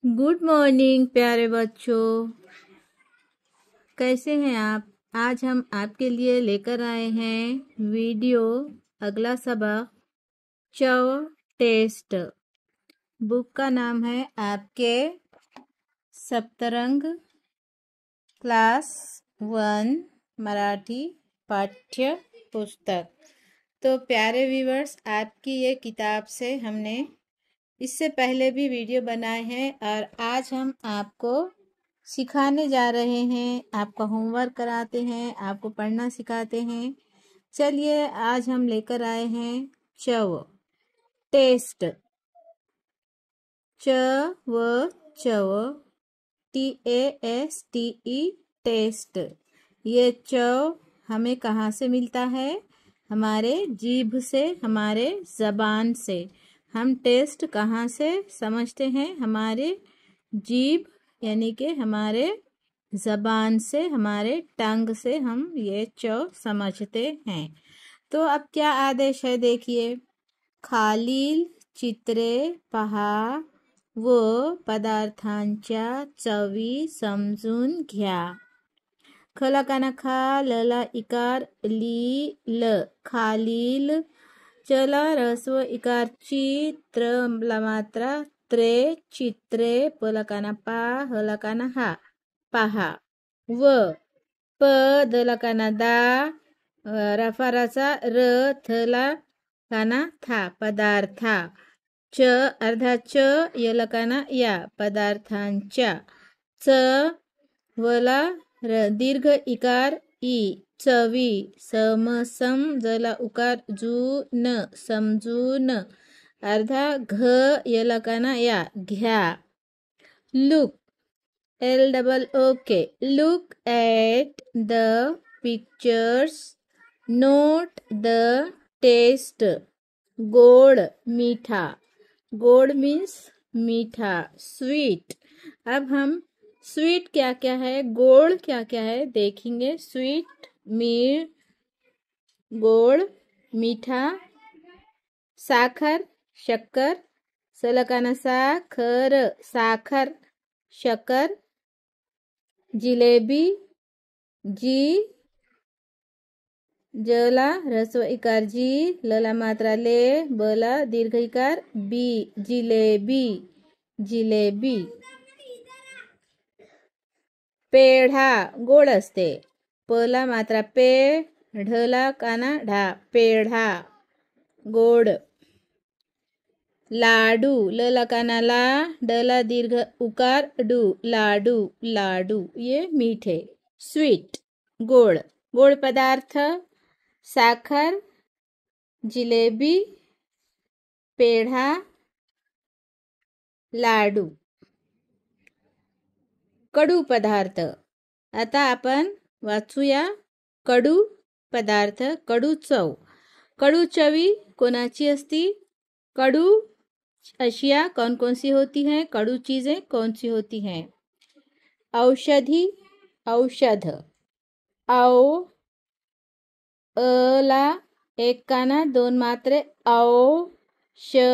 Good morning प्यारे बच्चों, कैसे हैं आप। आज हम आपके लिए लेकर आए हैं वीडियो अगला सबक चौ टेस्ट। बुक का नाम है आपके सप्तरंग क्लास 1 मराठी पाठ्य पुस्तक। तो प्यारे व्यूअर्स, आपकी ये किताब से हमने इससे पहले भी वीडियो बनाए हैं और आज हम आपको सिखाने जा रहे हैं, आपका होमवर्क कराते हैं, आपको पढ़ना सिखाते हैं। चलिए, आज हम लेकर आए हैं चव टेस्ट। चव TASTE टेस्ट। ये चव हमें कहाँ से मिलता है? हमारे जीभ से, हमारे जबान से। हम टेस्ट कहाँ से समझते हैं? हमारे जीभ यानी कि हमारे जबान से, हमारे टंग से हम ये चव समझते हैं। तो अब क्या आदेश है देखिए। खालील चित्रे पहा व पदार्थांच्या चवी समजून घ्या। खला काना खा, लला इकार ली ल, खालील। चला रस्व इकार ची, त्र मात्रा त्रे, चित्रे, पलकाना पा, हलकाना हा, पहा। व प दलकाना दा, रफाराचा र, थला काना था, पदार्था। च अर्धा च, यलकाना या, पदार्थांच्या। च वला दीर्घ इकार ई, चवी। समसम जला उकार जू न, समजून। अर्धा घ यलकाना या, घ्या। Look LOOK, look at the pictures, note the taste। गोड मीठा, गोड मीन्स मीठा, स्वीट। अब हम स्वीट क्या क्या है, गोड क्या क्या है देखेंगे। स्वीट गोड, मीठा। साखर शक्कर, सलकाना साखर, साखर, शक्कर। जिलेबी जी, जला रस्व इकार जी, लला मात्रा ले, बला दीर्घ इकार बी, जिलेबी, जिलेबी। पेढा गोड असते, पला मात्रा पे, ढला काना ढा, पेढा, गोड। लाडू लला काना ला, डला दीर्घ उकार डू, लाडू, लाडू। ये मीठे, स्वीट, गोड। गोड पदार्थ साखर, जिलेबी, पेढा, लाडू। कडू पदार्थ, आता आपण वाचूया कडू पदार्थ, कडू चव। कडू चवी कोणाची असती? कडू अशिया कौन कौन सी होती हैं? कडू चीजें कौन सी होती हैं? औषधि, औषध। ला एक काना दोन मात्रे, औषध।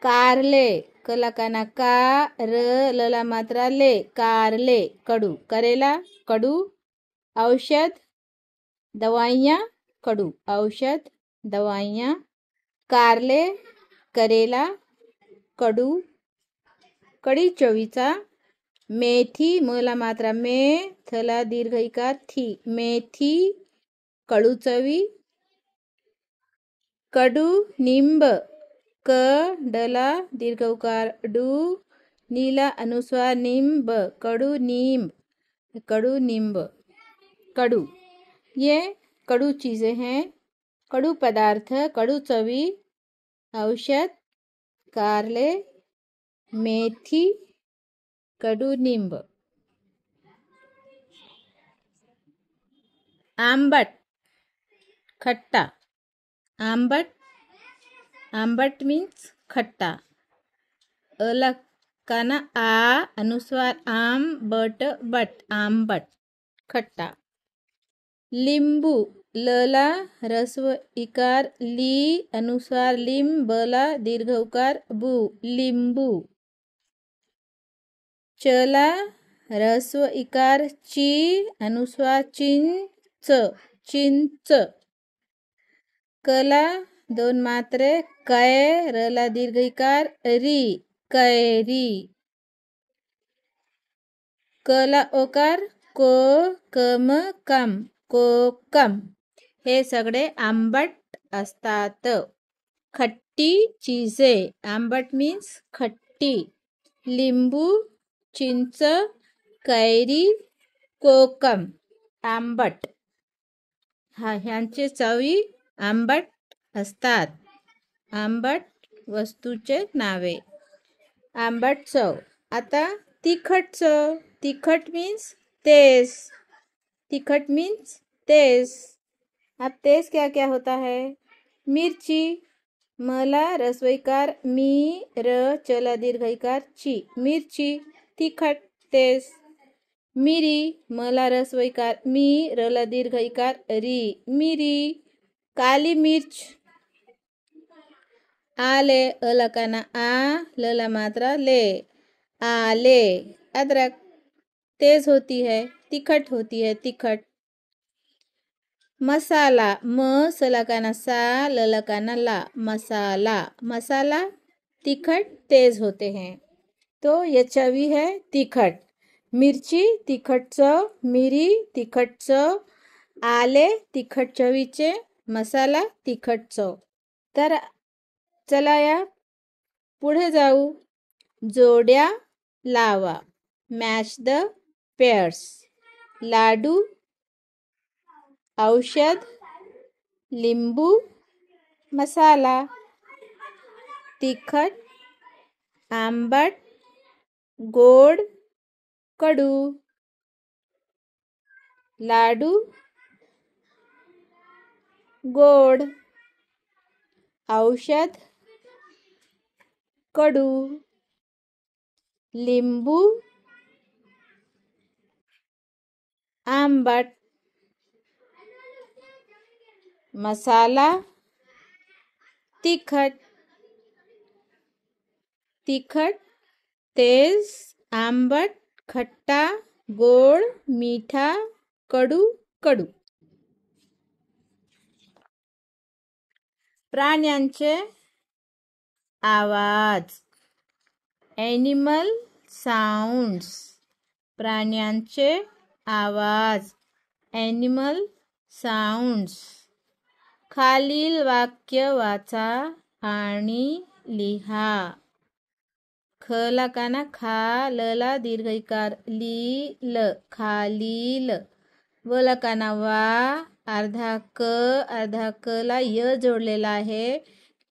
कारले कला काना का, र लला मात्रा ले, कारले, कडू। करेला कडू, औषध दवाइयाँ, कडू, औषध दवाइयाँ। कारले करेला, कडू। कडी चवीचा मेथी, मला मात्रा में, थला दीर्घ इकार थी, मेथी, कडू चवी। कडू निंब, क डला दीर्घ उकार डू, नीला अनुस्वार निंब, कडू नींब, कडू निंब, कडू। ये कडू चीजें हैं, कडू पदार्थ, कडू चवी, औषध, कारले, मेथी, कडू निंब। आंबट खट्टा, आंबट, आंबट मीन्स खट्टा। काना आ, अनुस्वार आम, बट, आंबट, खट्टा। लिंबू लला ह्रस्व इकार ली अनुस्वार लिम, बला दीर्घ उकार बू लिंबू. चला ह्रस्व इकार ची अनुस्वार चिंच चिंच. कला दोन मात्रे कै रला दीर्घ इकार री कैरी. कला ओकार को कम कम कोकम. हे सगळे आंबट असतात. खट्टी चीजे, आंबट मीन्स खट्टी. लिंबू, चिंच, कैरी, कोकम आंबट. ह्यांचे चवी आंबट असतात. आंबट वस्तूचे नावे. आंबट चव. आता तिखट चव. तिखट मीन्स तेज. तिखट मीन्स तेज. अब तेज क्या क्या होता है? मिर्ची, मला ह्रस्व इकार मी र चला दीर्घ इकार ची मिर्ची तिखट तेज. मिरी, मला ह्रस्व इकार मी रला दीर्घ इकार री मिरी काली मिर्च. आले अलकाना आ लला मात्रा ले आले अदरक. तेज होती है, तिखट होती है तिखट. मसाला म सलाकाना सा ललकाना ला मसाला. मसाला तिखट तेज होते हैं. तो ये चवी है तिखट. मिरची तिखट चव, मिरी तिखट चव, आले तिखट चवीचे, मसाला तिखट चव. तर चला या पुढे जाऊ. जोड्या लावा. Match the pairs. लाडू, औषध, लिंबू, मसाला. तिखट, आंबट, गोड, कडू. लाडू गोड, औषध कडू, लिंबू आंबट, मसाला तिखट. तिखट तेज, आंबट, खट्टा, गोड, मीठा, कडू कडू. प्राण्यांचे आवाज. Animal sounds. प्राण्यांचे आवाज. Animal sounds. खालील वाक्य वाचा आणि लिहा. खला काना खा लला दीर्घ इकार ली ल खालील. वला काना वा अर्धा क ला य जोडलेला आहे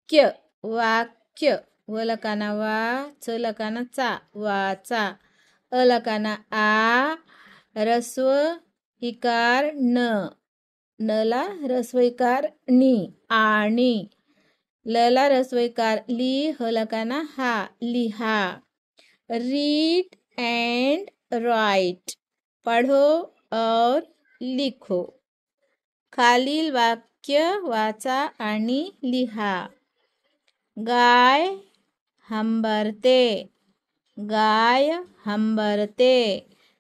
क्य वाक्य. वला काना वा चला काना चा वाचा. अला काना आ ह्रस्व इकार न नला ह्रस्व इकार नी आणि. लला ह्रस्व इकार ली हला काना हा लिहा. Read end right. पढ़ो और लिखो. खालील वाक्य वाचा आणि लिहा. गाय हंबरते. गाय हंबरते.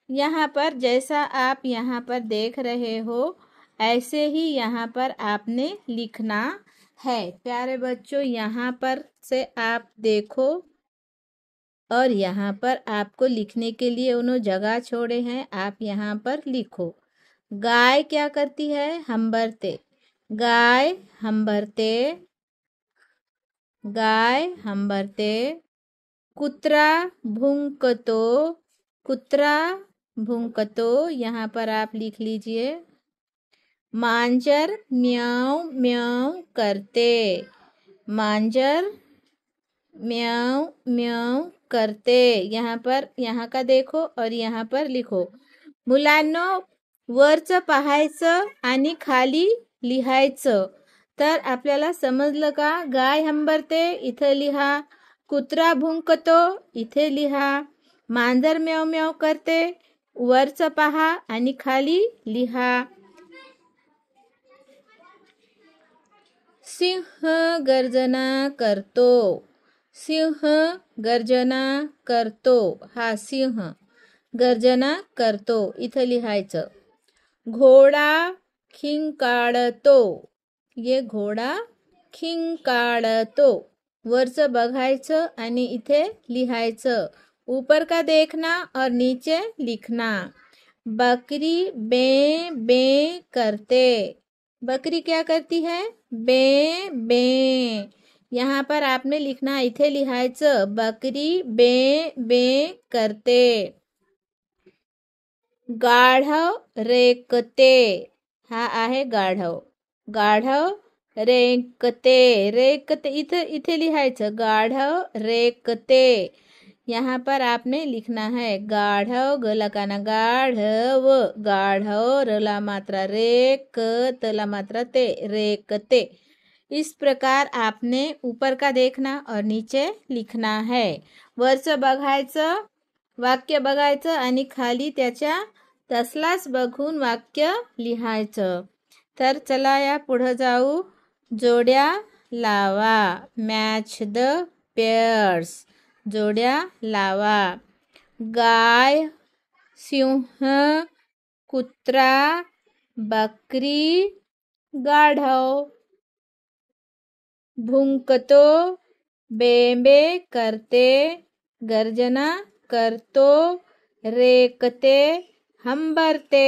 यहाँ पर जैसा आप यहाँ पर देख रहे हो ऐसे ही यहाँ पर आपने लिखना है. प्यारे बच्चों, यहाँ पर से आप देखो और यहाँ पर आपको लिखने के लिए उन्होंने जगह छोड़े हैं. आप यहाँ पर लिखो. गाय क्या करती है? हंबरते. गाय हंबरते. गाय हंबरते. कुत्रा भुंकतो. कुत्रा भुंकतो. यहाँ पर आप लिख लीजिए. मांजर म्याऊं म्याऊं करते. मांजर म्याऊं म्याऊं करते. यहाँ पर यहाँ का देखो और यहाँ पर लिखो. मुलांनो, वरचं पाहायचं आणि खाली लिहायचं. तर आपल्याला समजलं का? गाय हंबरते इथे लिहा. कुत्रा भुंकतो इथे लिहा. मांजर म्याव म्याव करते वरचं पहा आणि खाली लिहा. सिंह गर्जना करतो. सिंह गर्जना करतो. हा सिंह गर्जना करतो इथं लिहायचं. घोडा खिंकाळतो. ये घोडा खिंकाळतो. वरचं बघायचं आणि इथे लिहायचं. ऊपर का देखना और नीचे लिखना. बकरी बे बे करते. बकरी क्या करती है? बे बे. यहाँ पर आपने लिखना, इथे लिहायचं. बकरी बे बे करते. गाढव रेकते. हा आहे गाढव. गाढव रेकते. रेकते इथे लिहायचं. गाढव रेकते. यहाँ पर आपने लिखना है. गाढव गला का ना गाढव. गाढव रला मात्रा रेक तला मात्रा ते. रेकते. इस प्रकार आपने ऊपर का देखना और नीचे लिखना है. वरचं बघायचं, वाक्य बघायचं आणि खाली त्याच्या तसलाच बघून वाक्य लिहायचं. तर चला या पुढे जाऊ. जोड्या लावा. Match the pairs. जोड्या लावा. गाय, सिंह, कुत्रा, बकरी, गाढव. भुंकतो, बेंबे करते, गर्जना करतो, रेकते, हंबरते.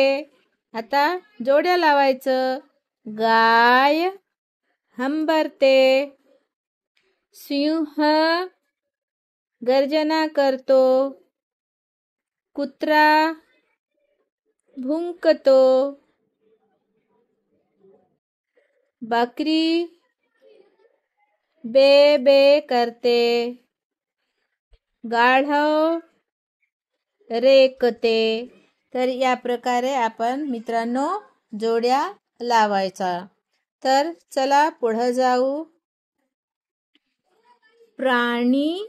आता जोड्या लावायचं. गाय हंबरते. सिंह गर्जना करतो. कुत्रा भुंकतो. बकरी बे बे करते. गाढव रेकते. तर या प्रकारे आपण मित्रांनो जोड्या लावायचा. तर चला पुढे जाऊ. प्राणी,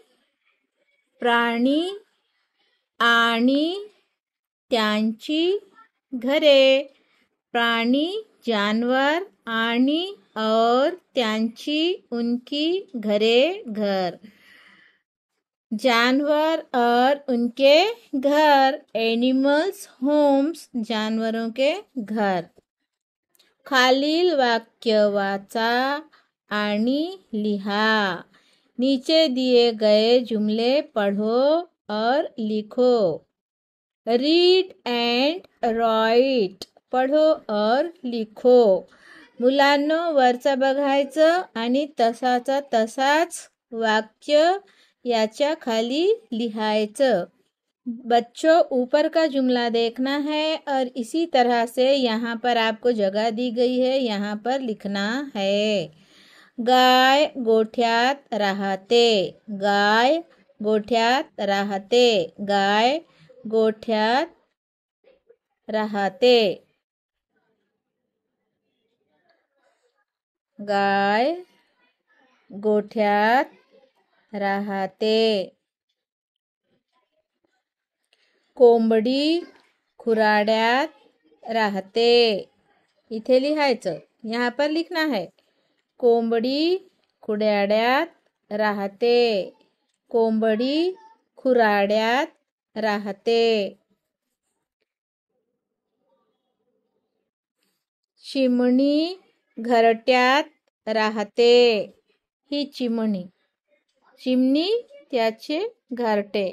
प्राणी आणि त्यांची घरे. प्राणी जानवर आणि और त्यांची उनकी घरे घर. जानवर और उनके घर. Animals homes. जानवरों के घर. खालील वाक्य वाचा आणि लिहा. नीचे दिए गए जुमले पढ़ो और लिखो. Read end right. पढ़ो और लिखो. मुलांनो वरचं बघायचं आणि तसाचा तसाच वाक्य याच्या खाली लिहायचं. बच्चों ऊपर का जुमला देखना है और इसी तरह से यहाँ पर आपको जगह दी गई है, यहाँ पर लिखना है. गाय गोठ्यात राहते. गाय गोठ्यात राहते. गाय गोठ्यात राहते. गाय गोठ्यात राहते. कोंबडी खुराड्यात राहते. इथे लिहायचं. यहाँ पर लिखना है. कोंबडी खुराड्यात राहते. कोंबडी खुराड्यात राहते. चिमणी घरट्यात राहते. ही चिमणी. चिमणी त्याचे घरटे.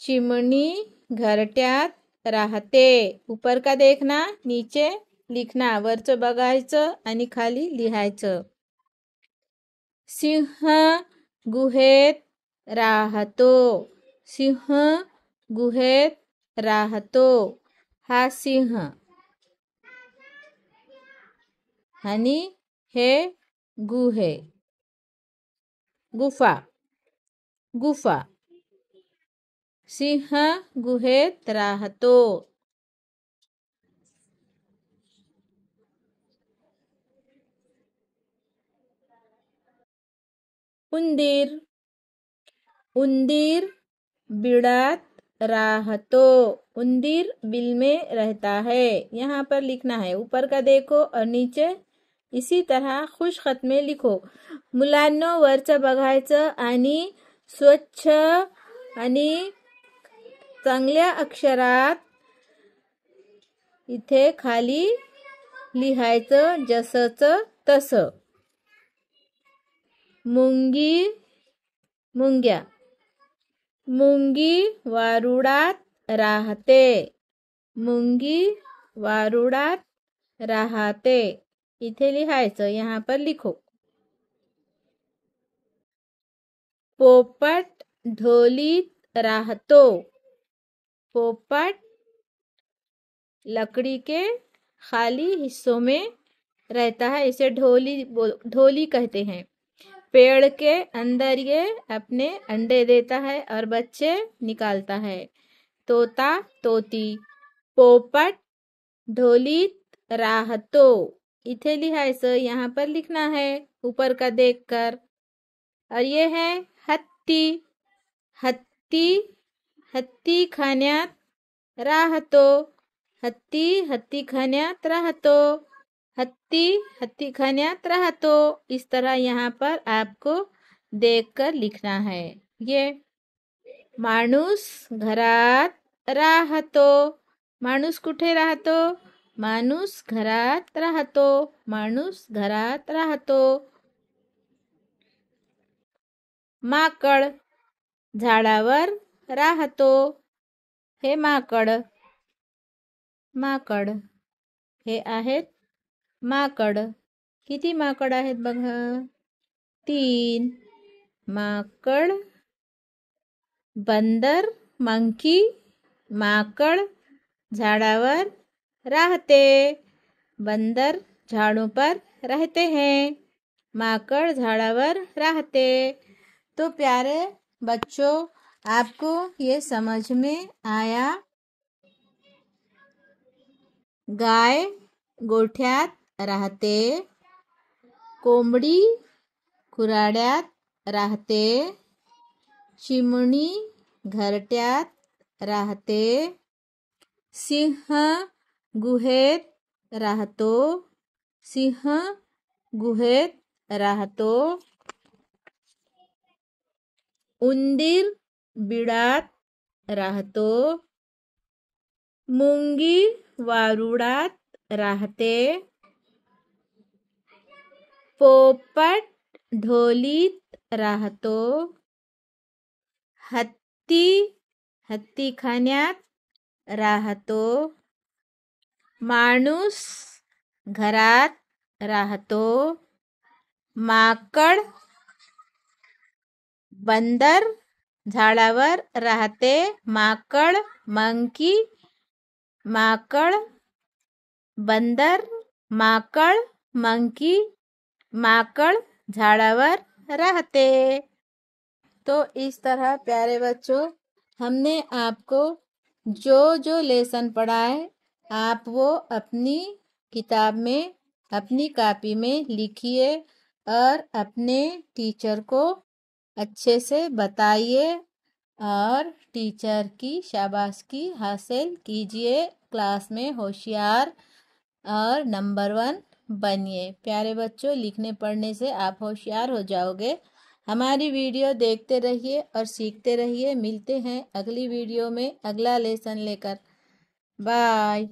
चिमणी घरट्यात राहते. ऊपर का देखना, नीचे लिखना. वरचं बघायचं आणि खाली लिहायचं. सिंह गुहेत राहतो. सिंह गुहेत राहतो. हा सिंह आणि हे गुहे. गुफा. गुफा. सिंह गुहेत राहतो. उंदीर. उंदीर बिळात राहतो. उंदीर बिल में रहता है. यहाँ पर लिखना है. ऊपर का देखो और नीचे इसी तरह खुशखत में लिखो. मुलांनो, वरचं बघायचं आणि स्वच्छ आणि चांगल्या अक्षरात इथे खाली लिहायचं जसंच तसं. मुंगी मुंग्या. मुंगी वारुळात राहते. मुंगी वारुळात राहते. इथे लिहायचं. यहाँ पर लिखो. पोपट ढोलीत राहतो. पोपट लकड़ी के खाली हिस्सों में रहता है. इसे ढोली कहते हैं. पेड़ के अंदर ये अपने अंडे देता है और बच्चे निकालता है. तोता तोती. पोपट ढोलीत राहतो. इथे लिहायचं. यहाँ पर लिखना है ऊपर का देखकर. और ये है हत्ती. हत्ती हत्ती खाण्यात राहतो. हत्ती हत्ती खाण्यात राहतो. हत्ती हत्ती खाण्यात राहतो. इस तरह यहाँ पर आपको देखकर लिखना है. ये माणूस घरात राहतो. माणूस कुठे राहतो? माणूस घरात राहतो. माणूस घरात राहतो. माकड झाडावर राहतो. हे माकड. माकड हे आहेत माकड. किती माकड आहेत बघा? 3. माकड. बंदर मंकी. माकड़ झाड़ावर रहते. बंदर झाड़ों पर रहते हैं. माकड़ झाड़ावर रहते. तो प्यारे बच्चों, आपको ये समझ में आया? गाय गोठ्यात राहते. कोंबडी खुराड्यात राहते. चिमणी घरट्यात राहते. सिंह गुहेत राहतो. सिंह गुहेत राहतो. उंदीर बिळात राहतो. मुंगी वारुळात राहते. पोपट ढोलीत राहतो. हत्ती हत्तीखान्यात राहतो. माणूस घरात राहतो. माकड बंदर झाडावर राहते. माकड मंकी. माकड़ बंदर. माकड़ मंकी. माकड़ झाड़ावर रहते. तो इस तरह प्यारे बच्चों, हमने आपको जो जो लेसन पढ़ाए आप वो अपनी किताब में, अपनी कॉपी में लिखिए और अपने टीचर को अच्छे से बताइए और टीचर की शाबाशी हासिल कीजिए. क्लास में होशियार और नंबर 1 बनिए. प्यारे बच्चों, लिखने पढ़ने से आप होशियार हो जाओगे. हमारी वीडियो देखते रहिए और सीखते रहिए. मिलते हैं अगली वीडियो में अगला लेसन लेकर. बाय.